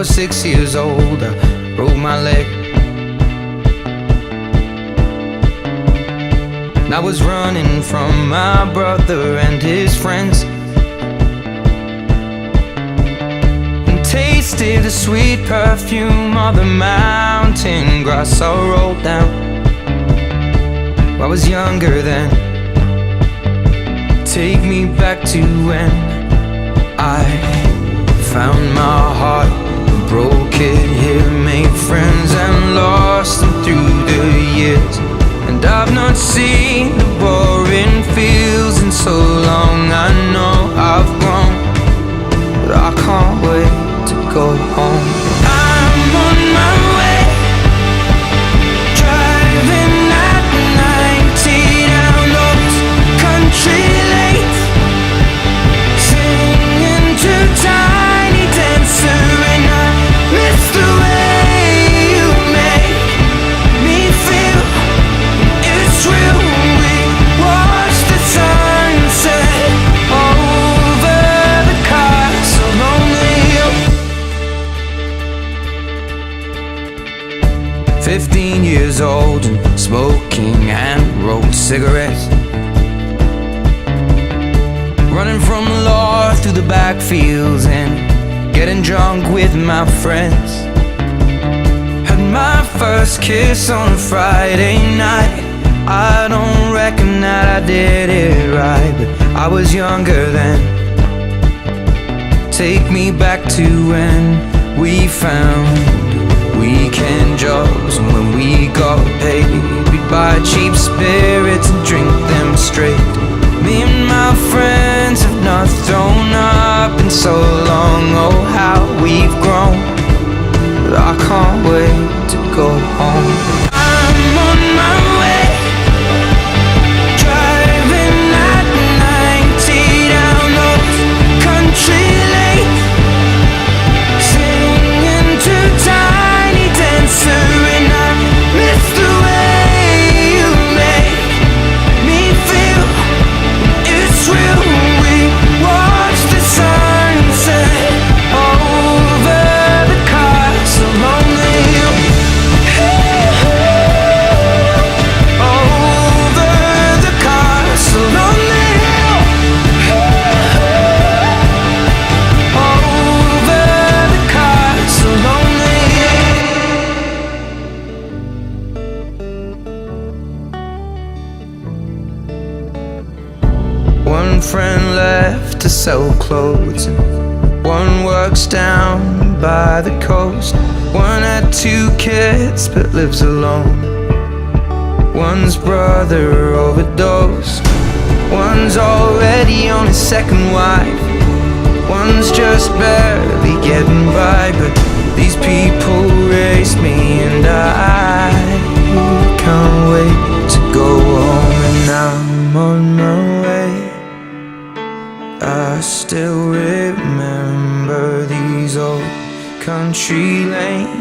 was 6 years old, I broke my leg. And I was running from my brother and his friends, and tasted the sweet perfume of the mountain grass I rolled down. I was younger then. Take me back to when I found my heart, broke it here, made friends and lost them through the years. And I've not seen the boring fields in so long. I know I've grown, but I can't wait to go home. I'm on my way, driving at 90 down those country lanes, singing to Tiny Dancer, and I miss the way you make me feel. It's real. We watch the sunset over the castle lonely. 15 years old and smoking hand-rolled cigarettes, running from the law through the backfields and getting drunk with my friends. Had my first kiss on a Friday night. I don't reckon that I did it right, but I was younger then. Take me back to when we found weekend jobs, and when we got paid, we'd buy cheap spirits and drink them straight. Me and my friends have not thrown up in so long. Oh, how we've grown, but I can't wait to go home. I'm on my way, driving at 90 down those country lanes, singing to Tiny Dancer, and I miss the way you make me feel. It's real. We watch the sunset over the castle lonely. Over the castle lonely. Over the castle lonely. One friend left to sell clothes, and one works down by the coast. One had 2 kids but lives alone. One's brother overdosed. One's already on his second wife. One's just barely getting by, but these people raised me, and I can't wait to go home. And I'm on my way. I still remember these old country lanes,